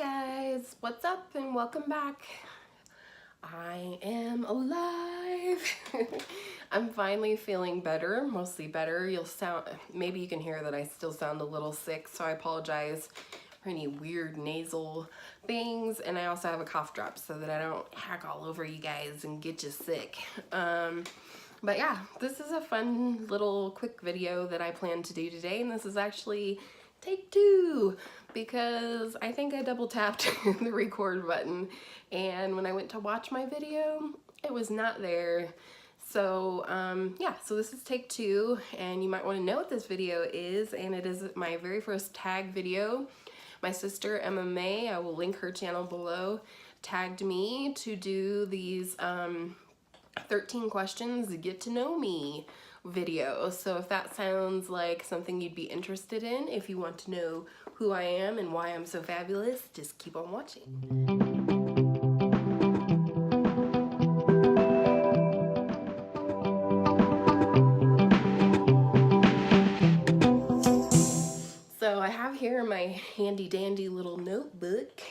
guys, what's up and welcome back. I am alive. I'm finally feeling better, mostly better. Maybe you can hear that I still sound a little sick, so I apologize for any weird nasal things. And I also have a cough drop so that I don't hack all over you guys and get you sick. But yeah, this is a fun little quick video that I plan to do today, and this is actually take two because I think I double tapped the record button, and when I went to watch my video it was not there. So yeah, so this is take two, and you might want to know what this video is, and it is my very first tag video. My sister Emma May, I will link her channel below, tagged me to do these 13 questions get to know me video. So if that sounds like something you'd be interested in, if you want to know who I am and why I'm so fabulous, just keep on watching. So I have here my handy dandy little notebook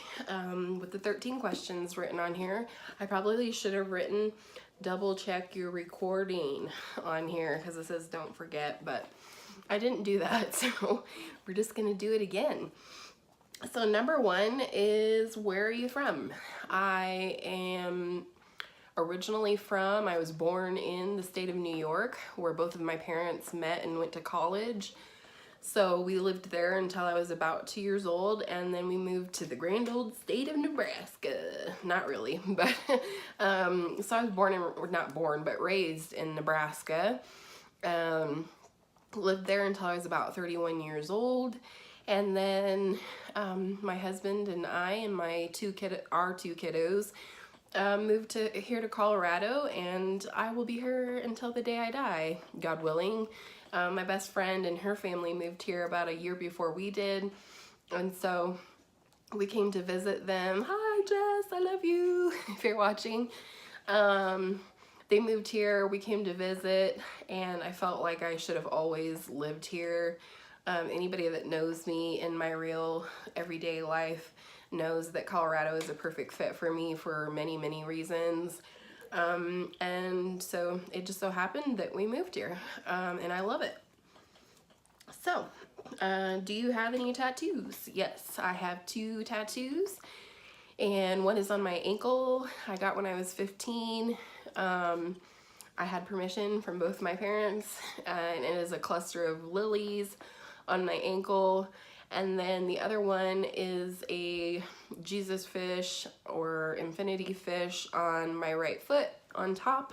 with the 13 questions written on here. I probably should have written double check your recording on here because it says don't forget, but I didn't do that, so we're just gonna do it again. So number one is, where are you from? I am originally from, I was born in the state of New York, where both of my parents met and went to college. So we lived there until I was about 2 years old, and then we moved to the grand old state of Nebraska. Not really, but so I was but raised in Nebraska. Lived there until I was about 31 years old, and then my husband and I and our two kiddos moved here to Colorado, and I will be here until the day I die, God willing. My best friend and her family moved here about a year before we did, and so we came to visit them. Hi Jess, I love you if you're watching. They moved here, we came to visit, and I felt like I should have always lived here. Anybody that knows me in my real everyday life knows that Colorado is a perfect fit for me for many, many reasons. And so it just so happened that we moved here, and I love it. So, do you have any tattoos? Yes, I have 2 tattoos, and one is on my ankle. I got when I was 15. I had permission from both my parents, and it is a cluster of lilies on my ankle. And then the other one is a Jesus fish or infinity fish on my right foot on top,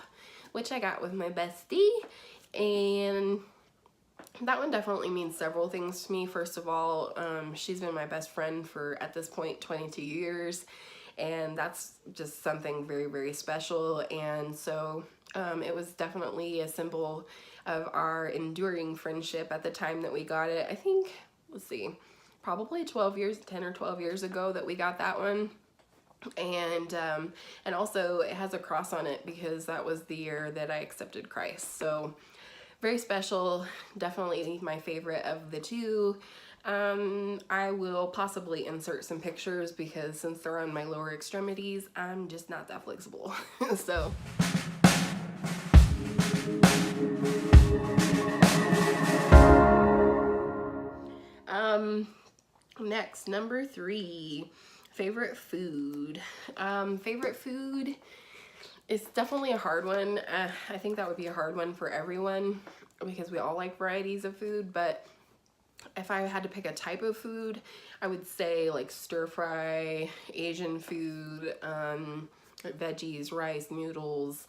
which I got with my bestie. And that one definitely means several things to me. First of all, she's been my best friend for, at this point, 22 years. And that's just something very, very special. And so it was definitely a symbol of our enduring friendship at the time that we got it. I think, let's see, probably 10 or 12 years ago that we got that one. And also it has a cross on it because that was the year that I accepted Christ. So very special, definitely my favorite of the 2. I will possibly insert some pictures because since they're on my lower extremities, I'm just not that flexible. So next, number 3, favorite food. Favorite food is definitely a hard one. I think that would be a hard one for everyone because we all like varieties of food, but if I had to pick a type of food, I would say like stir fry, Asian food, veggies, rice, noodles,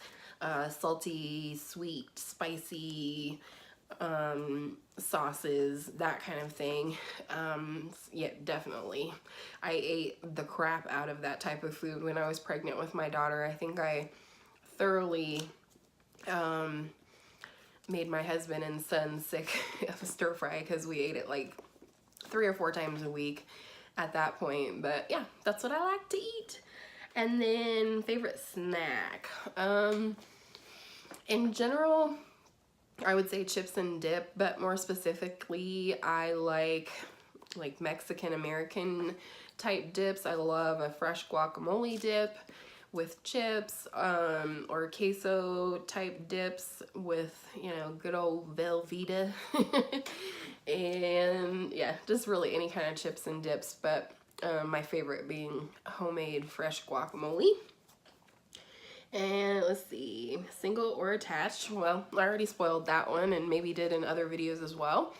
salty, sweet, spicy, sauces, that kind of thing. Yeah, definitely. I ate the crap out of that type of food when I was pregnant with my daughter. I think I thoroughly made my husband and son sick of stir fry because we ate it like 3 or 4 times a week at that point. But yeah, that's what I like to eat. And then favorite snack. In general, I would say chips and dip, but more specifically, I like like Mexican American type dips. I love a fresh guacamole dip with chips, or queso type dips with, you know, good old Velveeta. And yeah, just really any kind of chips and dips, but my favorite being homemade fresh guacamole. And let's see, single or attached. Well, I already spoiled that one and maybe did in other videos as well.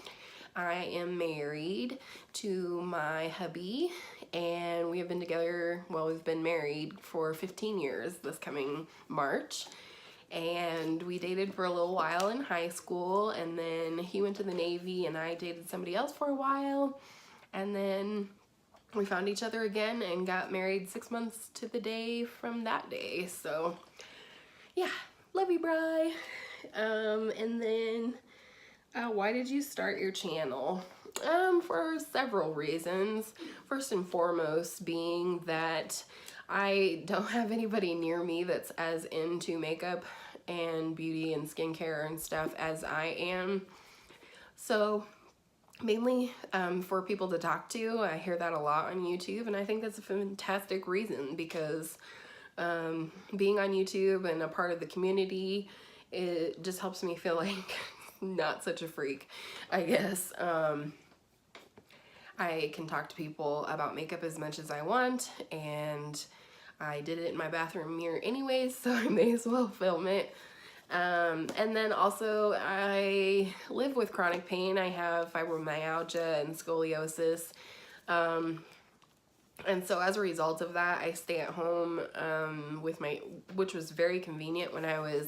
I am married to my hubby, and we have been together, well, we've been married for 15 years this coming March. And we dated for a little while in high school, and then he went to the Navy and I dated somebody else for a while. And then we found each other again and got married 6 months to the day from that day. So yeah, love you, Bri. And then why did you start your channel? For several reasons. First and foremost being that I don't have anybody near me that's as into makeup and beauty and skincare and stuff as I am. So mainly for people to talk to. I hear that a lot on YouTube, and I think that's a fantastic reason, because being on YouTube and a part of the community, it just helps me feel like not such a freak, I guess. I can talk to people about makeup as much as I want, and I did it in my bathroom mirror anyways, so I may as well film it. And then also I live with chronic pain. I have fibromyalgia and scoliosis. And so as a result of that, I stay at home with which was very convenient when I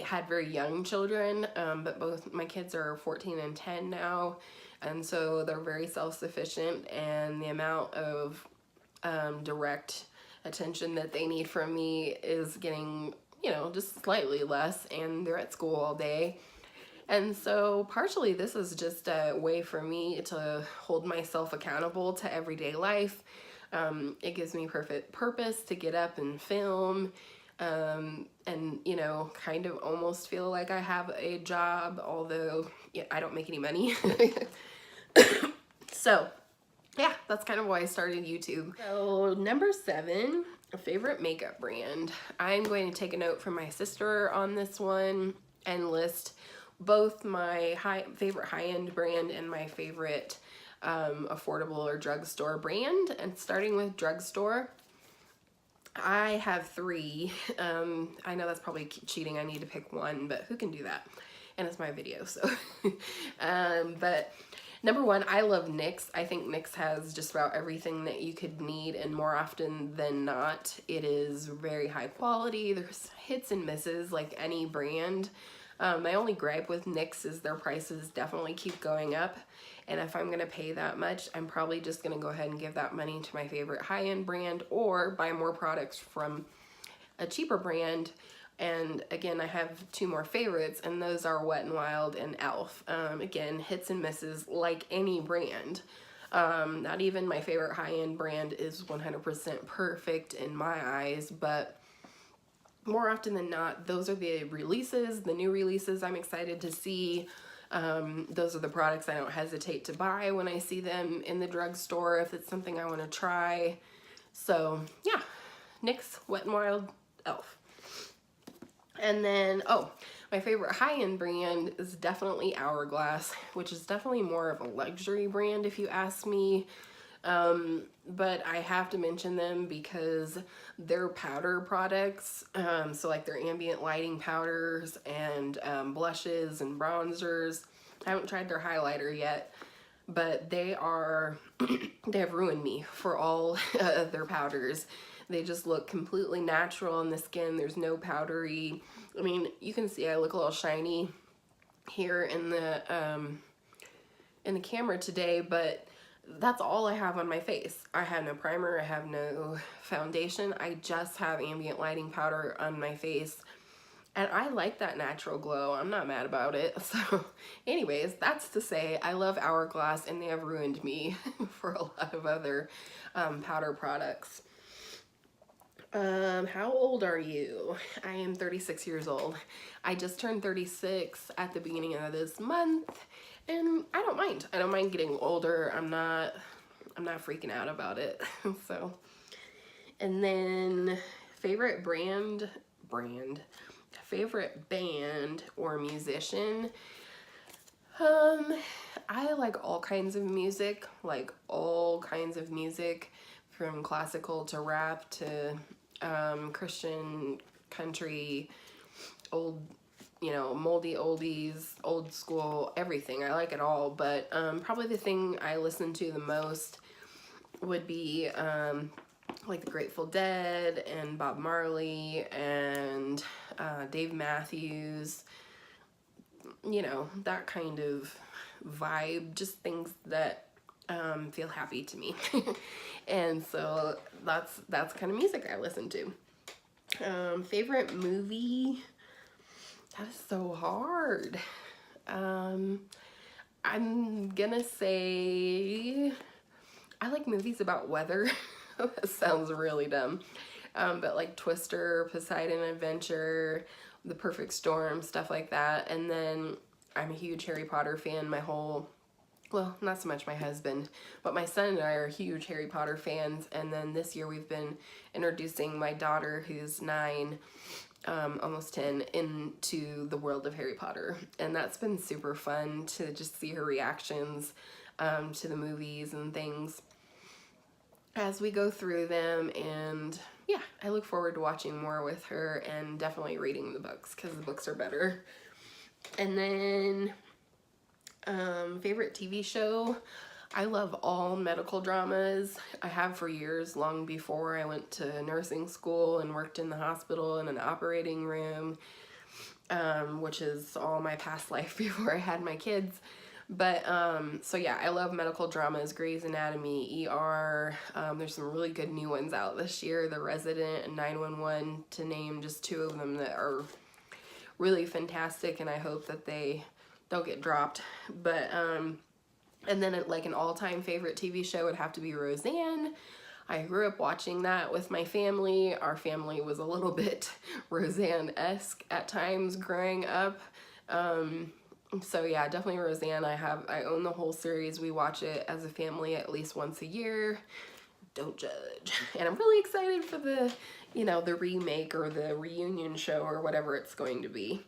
had very young children, but both my kids are 14 and 10 now. And so they're very self-sufficient, and the amount of direct attention that they need from me is getting, you know, just slightly less, and they're at school all day. And so partially this is just a way for me to hold myself accountable to everyday life. It gives me perfect purpose to get up and film, and, you know, kind of almost feel like I have a job, although yeah, I don't make any money. So yeah, that's kind of why I started YouTube. So number 7, a favorite makeup brand. I'm going to take a note from my sister on this one and list both my favorite high-end brand and my favorite affordable or drugstore brand. And starting with drugstore, I have 3. I know that's probably cheating. I need to pick one, but who can do that? And it's my video, so. But number 1, I love NYX. I think NYX has just about everything that you could need, and more often than not, it is very high quality. There's hits and misses like any brand. My only gripe with NYX is their prices definitely keep going up. And if I'm gonna pay that much, I'm probably just gonna go ahead and give that money to my favorite high-end brand, or buy more products from a cheaper brand. And again, I have 2 more favorites, and those are Wet n Wild and e.l.f. Again, hits and misses like any brand. Not even my favorite high-end brand is 100% perfect in my eyes, but more often than not, those are the releases, the new releases I'm excited to see. Those are the products I don't hesitate to buy when I see them in the drugstore if it's something I want to try. So yeah, NYX, Wet n Wild, e.l.f. And then, oh, my favorite high-end brand is definitely Hourglass, which is definitely more of a luxury brand if you ask me. But I have to mention them because their powder products, so like their ambient lighting powders and blushes and bronzers. I haven't tried their highlighter yet, but they are, they have ruined me for all of their powders. They just look completely natural on the skin. There's no powdery. I mean, you can see I look a little shiny here in the camera today, but that's all I have on my face. I have no primer, I have no foundation. I just have ambient lighting powder on my face. And I like that natural glow. I'm not mad about it. So anyways, that's to say I love Hourglass, and they have ruined me for a lot of other powder products. How old are you? I am 36 years old. I just turned 36 at the beginning of this month, And I don't mind. I don't mind getting older. I'm not freaking out about it. So, and then favorite favorite band or musician. I like all kinds of music, from classical to rap to Christian, country, old, moldy oldies, old school, everything. I like it all, but probably the thing I listen to the most would be like the Grateful Dead and Bob Marley and Dave Matthews, that kind of vibe, just things that feel happy to me. And so that's kind of music I listen to. Favorite movie? That is so hard. I'm gonna say I like movies about weather. That sounds really dumb. But like Twister, Poseidon Adventure, The Perfect Storm, stuff like that. And then I'm a huge Harry Potter fan. Well, not so much my husband, but my son and I are huge Harry Potter fans. And then this year we've been introducing my daughter, who's 9, almost 10, into the world of Harry Potter. And that's been super fun to just see her reactions to the movies and things as we go through them. And yeah, I look forward to watching more with her and definitely reading the books because the books are better. And then favorite TV show, I love all medical dramas. I have for years, long before I went to nursing school and worked in the hospital in an operating room, which is all my past life before I had my kids. But so yeah, I love medical dramas, Grey's Anatomy, ER. There's some really good new ones out this year, The Resident and 911, to name just 2 of them that are really fantastic, and I hope that they don't get dropped. But and then like an all-time favorite TV show would have to be Roseanne. I grew up watching that with my family. Our family was a little bit Roseanne-esque at times growing up. So yeah, definitely Roseanne. I own the whole series. We watch it as a family at least once a year. Don't judge. And I'm really excited for the, the remake or the reunion show or whatever it's going to be.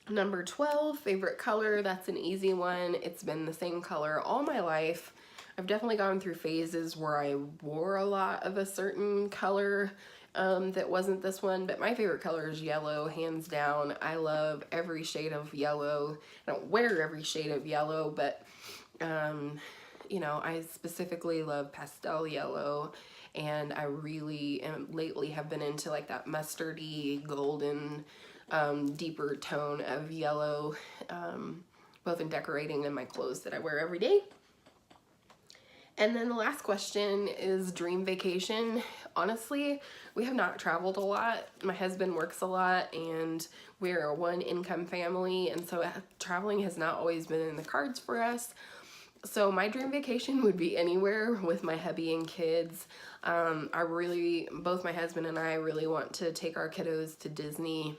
Number 12, favorite color. That's an easy one. It's been the same color all my life. I've definitely gone through phases where I wore a lot of a certain color that wasn't this one, but my favorite color is yellow, hands down. I love every shade of yellow. I don't wear every shade of yellow, but I specifically love pastel yellow, and I really lately have been into like that mustardy golden deeper tone of yellow, both in decorating and my clothes that I wear every day. And then the last question is dream vacation. Honestly, we have not traveled a lot. My husband works a lot, and we're a one-income family, and so traveling has not always been in the cards for us. So my dream vacation would be anywhere with my hubby and kids. Both my husband and I really want to take our kiddos to Disney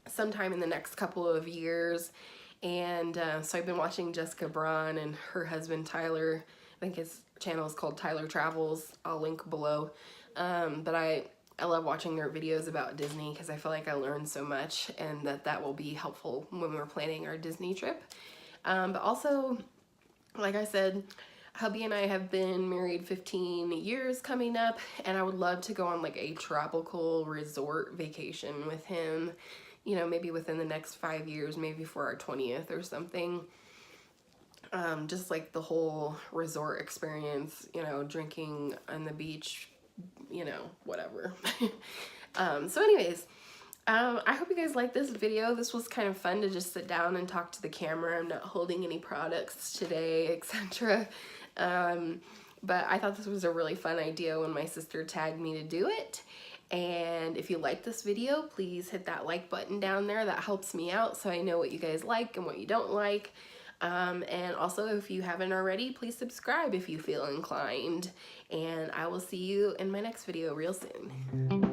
sometime in the next couple of years. And so I've been watching Jessica Braun and her husband Tyler. I think his channel is called Tyler Travels. I'll link below. But I love watching their videos about Disney because I feel like I learned so much, and that will be helpful when we're planning our Disney trip. But also, like I said, hubby and I have been married 15 years coming up, and I would love to go on like a tropical resort vacation with him, maybe within the next 5 years, maybe for our 20th or something. Just like the whole resort experience, drinking on the beach, whatever. So anyways, I hope you guys liked this video. This was kind of fun to just sit down and talk to the camera. I'm not holding any products today, etc. But I thought this was a really fun idea when my sister tagged me to do it. And if you like this video, please hit that like button down there. That helps me out so I know what you guys like and what you don't like. And also, if you haven't already, please subscribe if you feel inclined. And I will see you in my next video real soon.